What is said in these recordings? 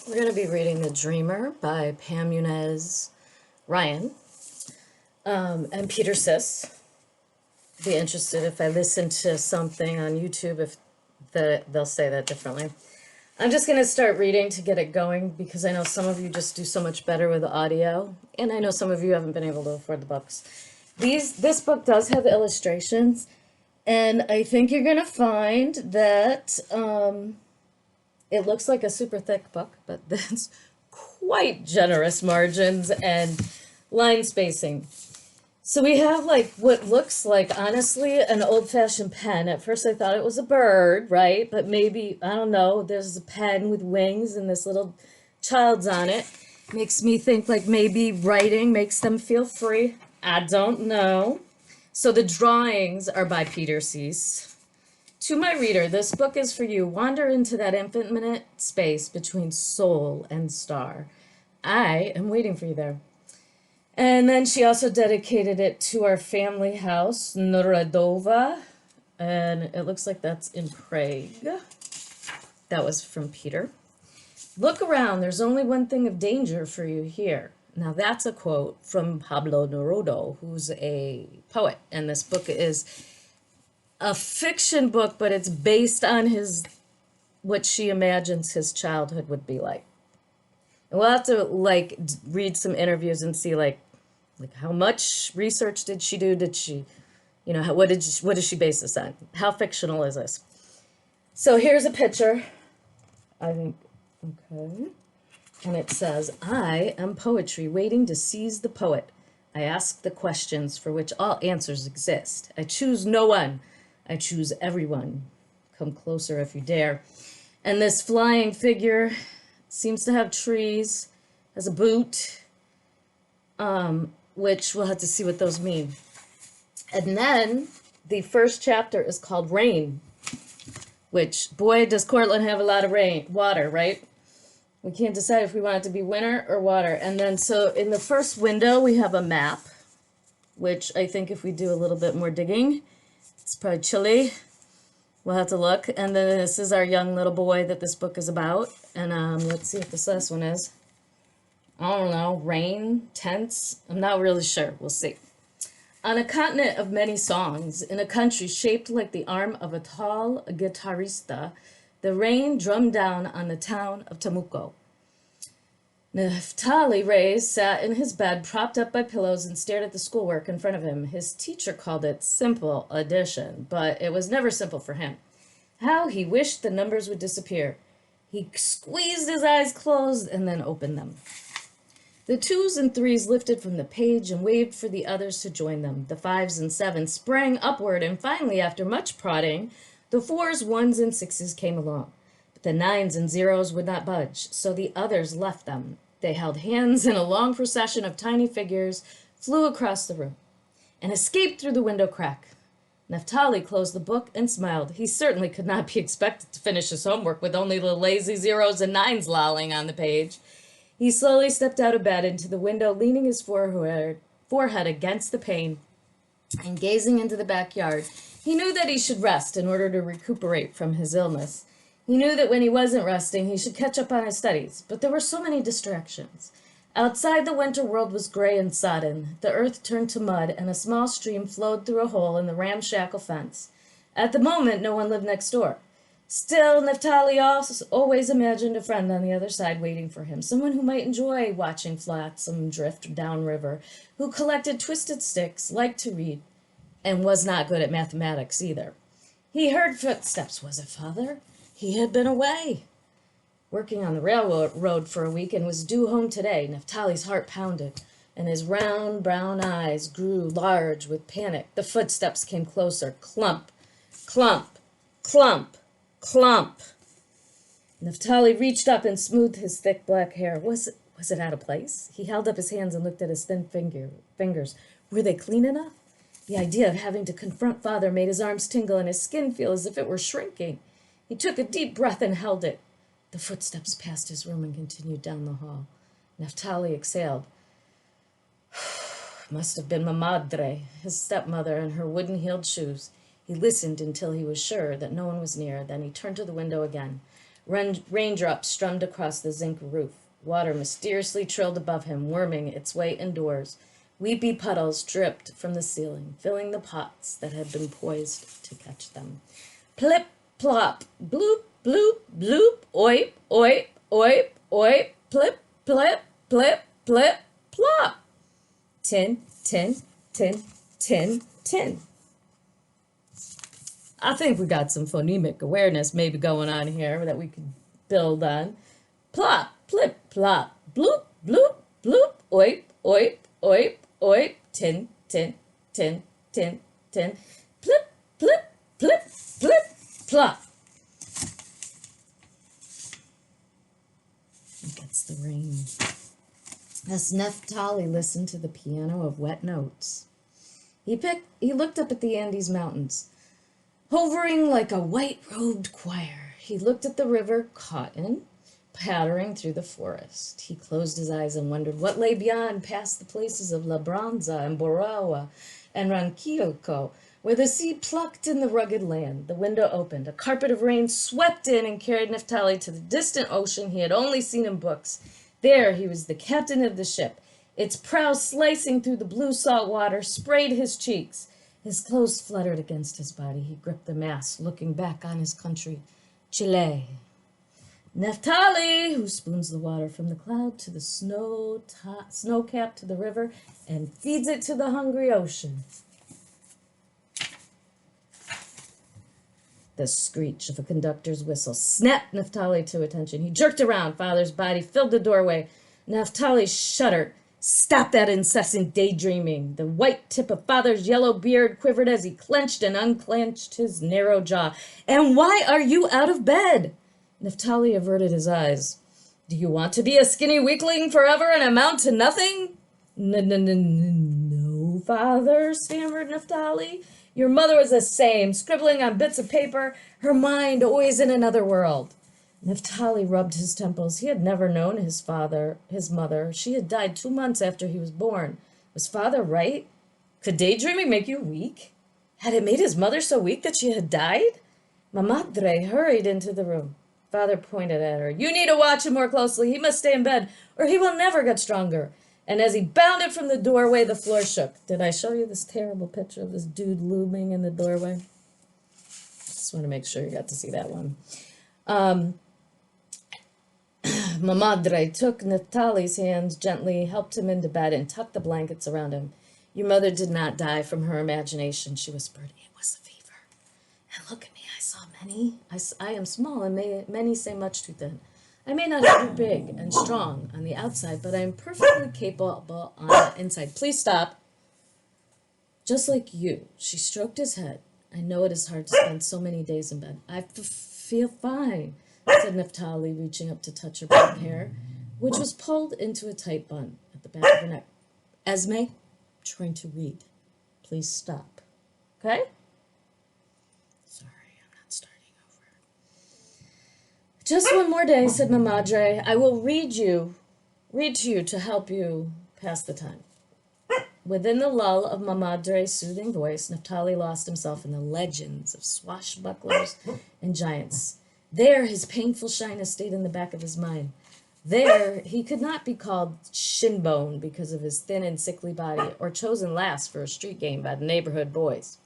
We're going to be reading The Dreamer by Pam Yunez Ryan and Peter Siss. Be interested if I listen to something on YouTube if they'll say that differently. I'm just going to start reading to get it going because I know some of you just do so much better with the audio, and I know some of you haven't been able to afford the books. This book does have illustrations, and I think you're going to find that it looks like a super thick book, but there's quite generous margins and line spacing. So we have like what looks like, honestly, an old-fashioned pen. At first I thought it was a bird, right? But maybe, I don't know, there's a pen with wings and this little child's on it. Makes me think like maybe writing makes them feel free. I don't know. So the drawings are by Peter Siss. To my reader, this book is for you. Wander into that infinite space between soul and star. I am waiting for you there. And then she also dedicated it to our family house, Noradova, and it looks like that's in Prague. That was from Peter. Look around, there's only one thing of danger for you here. Now that's a quote from Pablo Neruda, who's a poet, and this book is a fiction book, but it's based on what she imagines his childhood would be like. And we'll have to like read some interviews and see like how much research did she do? Did she, what does she base this on? How fictional is this? So here's a picture. I think, okay. And it says, I am poetry waiting to seize the poet. I ask the questions for which all answers exist. I choose no one. I choose everyone. Come closer if you dare. And this flying figure seems to have trees, has a boot, which we'll have to see what those mean. And then the first chapter is called Rain, which, boy, does Cortland have a lot of water, right? We can't decide if we want it to be winter or water. And then so in the first window, we have a map, which I think if we do a little bit more digging, it's probably Chile. We'll have to look. And then this is our young little boy that this book is about. And let's see what this last one is. I don't know, rain, tents. I'm not really sure. We'll see. On a continent of many songs, in a country shaped like the arm of a tall guitarista, the rain drummed down on the town of Temuco. Neftali Reyes sat in his bed, propped up by pillows, and stared at the schoolwork in front of him. His teacher called it simple addition, but it was never simple for him. How he wished the numbers would disappear. He squeezed his eyes closed and then opened them. The 2s and 3s lifted from the page and waved for the others to join them. The 5s and 7s sprang upward, and finally, after much prodding, the 4s, 1s, and 6s came along. But the 9s and 0s would not budge, so the others left them. They held hands, and a long procession of tiny figures flew across the room and escaped through the window crack. Neftali closed the book and smiled. He certainly could not be expected to finish his homework with only the lazy 0s and 9s lolling on the page. He slowly stepped out of bed into the window, leaning his forehead against the pane and gazing into the backyard. He knew that he should rest in order to recuperate from his illness. He knew that when he wasn't resting, he should catch up on his studies, but there were so many distractions. Outside, the winter world was gray and sodden. The earth turned to mud, and a small stream flowed through a hole in the ramshackle fence. At the moment, no one lived next door. Still, Neftali always imagined a friend on the other side waiting for him, someone who might enjoy watching flotsam drift downriver, who collected twisted sticks, liked to read, and was not good at mathematics either. He heard footsteps. Was it father? He had been away, working on the railroad for a week, and was due home today. Neftali's heart pounded, and his round brown eyes grew large with panic. The footsteps came closer. Clump, clump, clump, clump. Neftali reached up and smoothed his thick black hair. Was it out of place? He held up his hands and looked at his thin fingers. Were they clean enough? The idea of having to confront father made his arms tingle and his skin feel as if it were shrinking. He took a deep breath and held it. The footsteps passed his room and continued down the hall. Neftali exhaled. Must have been my madre, his stepmother, in her wooden-heeled shoes. He listened until he was sure that no one was near. Then he turned to the window again. Raindrops strummed across the zinc roof. Water mysteriously trilled above him, worming its way indoors. Weepy puddles dripped from the ceiling, filling the pots that had been poised to catch them. Plip, plop, bloop, bloop, bloop, oip, oip, oip, oip, plip, plip, plip, plip, plop. Tin, tin, tin, tin, tin. I think we got some phonemic awareness maybe going on here that we could build on. Plop, plip, plop, bloop, bloop, bloop, oip, oip, oip, oip, tin, tin, tin, tin, tin, plip, plip, plip, plip, plop. That's the rain. As Naphtali listened to the piano of wet notes, he looked up at the Andes Mountains, hovering like a white-robed choir. He looked at the river Cotton, pattering through the forest. He closed his eyes and wondered what lay beyond, past the places of Labranza and Borawa and Ranquilco, where the sea plucked in the rugged land. The window opened. A carpet of rain swept in and carried Naphtali to the distant ocean he had only seen in books. There he was the captain of the ship. Its prow slicing through the blue salt water sprayed his cheeks. His clothes fluttered against his body. He gripped the mast, looking back on his country, Chile. Naphtali, who spoons the water from the cloud to the snow cap to the river and feeds it to the hungry ocean. The screech of a conductor's whistle snapped Naphtali to attention. He jerked around. Father's body filled the doorway. Naphtali shuddered. Stop that incessant daydreaming. The white tip of Father's yellow beard quivered as he clenched and unclenched his narrow jaw. And why are you out of bed? Naphtali averted his eyes. Do you want to be a skinny weakling forever and amount to nothing? No, Father, stammered Naphtali. Your mother was the same, scribbling on bits of paper, her mind always in another world. Naphtali rubbed his temples. He had never known his mother. She had died 2 months after he was born. Was Father right? Could daydreaming make you weak? Had it made his mother so weak that she had died? Mamadre hurried into the room. Father pointed at her. You need to watch him more closely. He must stay in bed, or he will never get stronger. And as he bounded from the doorway, the floor shook. Did I show you this terrible picture of this dude looming in the doorway? Just want to make sure you got to see that one. Mamadre took Naphtali's hands gently, helped him into bed, and tucked the blankets around him. Your mother did not die from her imagination, she whispered. It was a fever. And look at me, I saw many. I am small, and many say much too thin. I may not be big and strong on the outside, but I am perfectly capable on the inside. Please stop. Just like you. She stroked his head. I know it is hard to spend so many days in bed. I feel fine, said Naphtali, reaching up to touch her black hair, which was pulled into a tight bun at the back of her neck. Esme, trying to read. Please stop. Okay? Sorry, I'm not starting over. Just one more day, said Mamadre. I will read to you to help you pass the time. Within the lull of Mamadre's soothing voice, Naphtali lost himself in the legends of swashbucklers and giants. There his painful shyness stayed in the back of his mind. There he could not be called Shinbone because of his thin and sickly body, or chosen last for a street game by the neighborhood boys.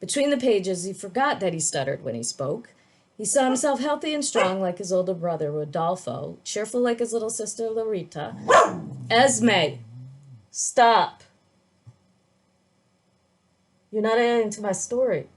Between the pages he forgot that he stuttered when he spoke. He saw himself healthy and strong like his older brother Rodolfo, cheerful like his little sister Larita. Esme, stop. You're not adding to my story.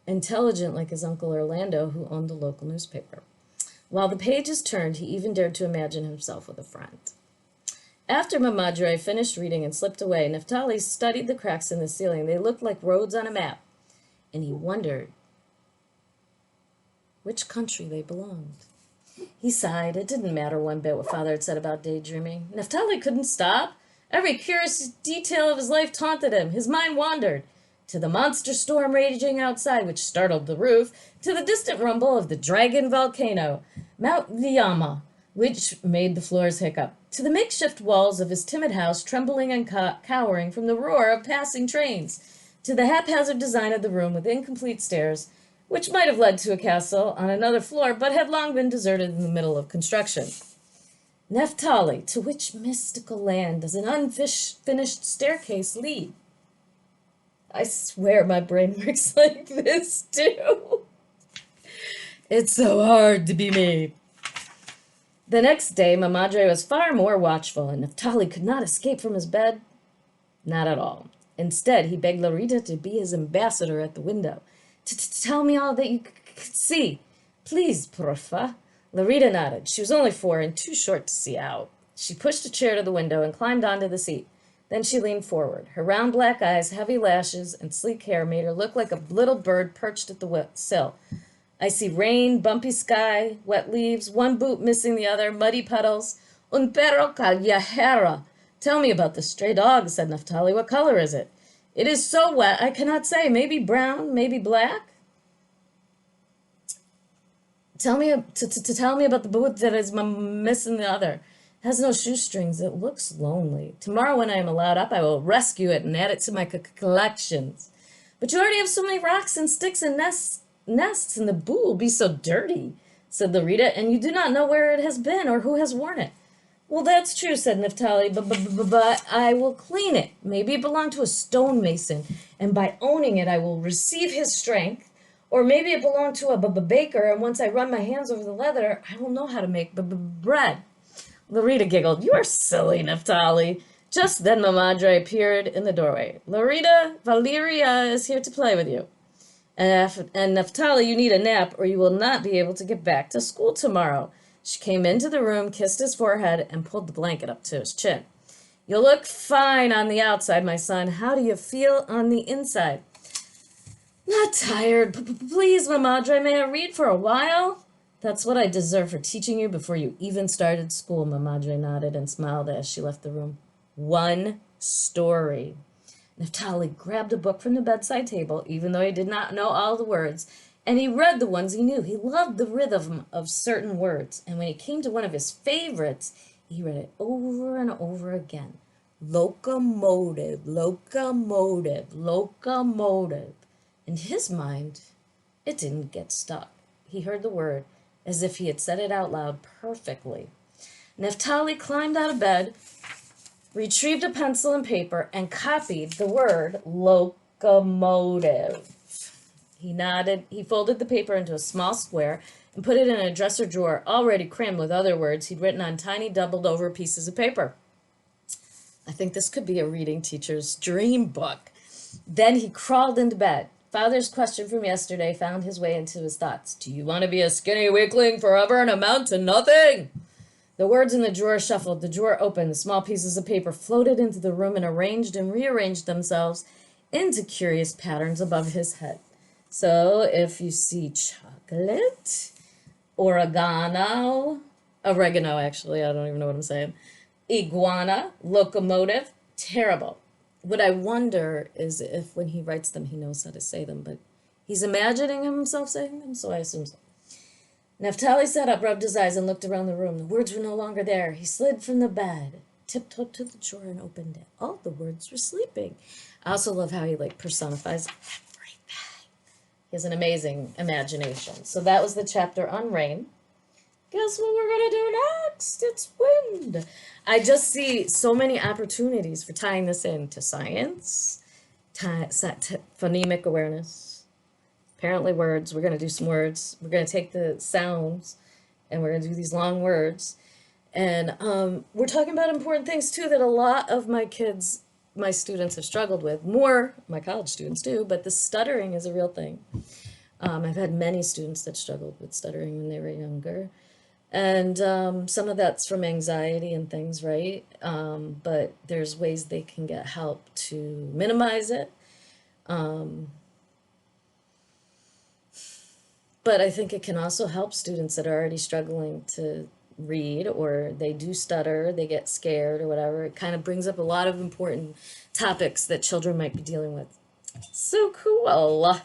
Intelligent like his uncle Orlando, who owned the local newspaper. While the pages turned, he even dared to imagine himself with a friend. After Mamadre finished reading and slipped away, Naphtali studied the cracks in the ceiling. They looked like roads on a map, and he wondered which country they belonged. He sighed. It didn't matter one bit what Father had said about daydreaming. Naphtali couldn't stop. Every curious detail of his life taunted him. His mind wandered to the monster storm raging outside, which startled the roof, to the distant rumble of the dragon volcano, Mount Liama, which made the floors hiccup, to the makeshift walls of his timid house trembling and cowering from the roar of passing trains. to the haphazard design of the room with incomplete stairs, which might have led to a castle on another floor, but had long been deserted in the middle of construction. Naphtali, to which mystical land does an unfinished staircase lead? I swear my brain works like this too. It's so hard to be me. The next day, Mamadre was far more watchful, and Naphtali could not escape from his bed. Not at all. Instead, he begged Larita to be his ambassador at the window. To tell me all that you could see. Please, porfa. Larita nodded. She was only 4 and too short to see out. She pushed a chair to the window and climbed onto the seat. Then she leaned forward. Her round black eyes, heavy lashes, and sleek hair made her look like a little bird perched at the sill. I see rain, bumpy sky, wet leaves, one boot missing the other, muddy puddles. Un perro callejero. Tell me about the stray dog, said Naphtali. What color is it? It is so wet, I cannot say. Maybe brown, maybe black. Tell me about the boot that is missing the other. It has no shoestrings. It looks lonely. Tomorrow when I am allowed up, I will rescue it and add it to my collections. But you already have so many rocks and sticks and nests, and the boot will be so dirty, said Larita, and you do not know where it has been or who has worn it. Well, that's true, said Naphtali, but I will clean it. Maybe it belonged to a stonemason, and by owning it I will receive his strength. Or maybe it belonged to a baker, and once I run my hands over the leather, I will know how to make bread. Larita giggled. You are silly, Naphtali. Just then Mamadre appeared in the doorway. Larita, Valeria is here to play with you. And Naphtali, you need a nap, or you will not be able to get back to school tomorrow. She came into the room, kissed his forehead, and pulled the blanket up to his chin. You look fine on the outside, my son. How do you feel on the inside? Not tired. Please, Mamadre, may I read for a while? That's what I deserve for teaching you before you even started school, Mamadre nodded and smiled as she left the room. One story. Naphtali grabbed a book from the bedside table, even though he did not know all the words, and he read the ones he knew. He loved the rhythm of certain words, and when he came to one of his favorites, he read it over and over again. Locomotive, locomotive, locomotive. In his mind, it didn't get stuck. He heard the word as if he had said it out loud perfectly. Naphtali climbed out of bed, retrieved a pencil and paper, and copied the word locomotive. He nodded. He folded the paper into a small square and put it in a dresser drawer already crammed with other words he'd written on tiny doubled-over pieces of paper. I think this could be a reading teacher's dream book. Then he crawled into bed. Father's question from yesterday found his way into his thoughts. Do you want to be a skinny weakling forever and amount to nothing? The words in the drawer shuffled. The drawer opened. The small pieces of paper floated into the room and arranged and rearranged themselves into curious patterns above his head. So if you see chocolate, oregano, actually, I don't even know what I'm saying, iguana, locomotive, terrible. What I wonder is if when he writes them, he knows how to say them, but he's imagining himself saying them, so I assume so. Naphtali sat up, rubbed his eyes, and looked around the room. The words were no longer there. He slid from the bed, tiptoed to the drawer, and opened it. All the words were sleeping. I also love how he, personifies everything. He has an amazing imagination. So that was the chapter on rain. Guess what we're going to do next? It's wind. I just see so many opportunities for tying this into science, phonemic awareness, apparently words. We're going to do some words. We're going to take the sounds, and we're going to do these long words. And we're talking about important things, too, that a lot of my students have struggled with. More, my college students do, but the stuttering is a real thing. I've had many students that struggled with stuttering when they were younger. And some of that's from anxiety and things, right? But there's ways they can get help to minimize it. But I think it can also help students that are already struggling to read, or they do stutter, they get scared or whatever. It kind of brings up a lot of important topics that children might be dealing with. So cool.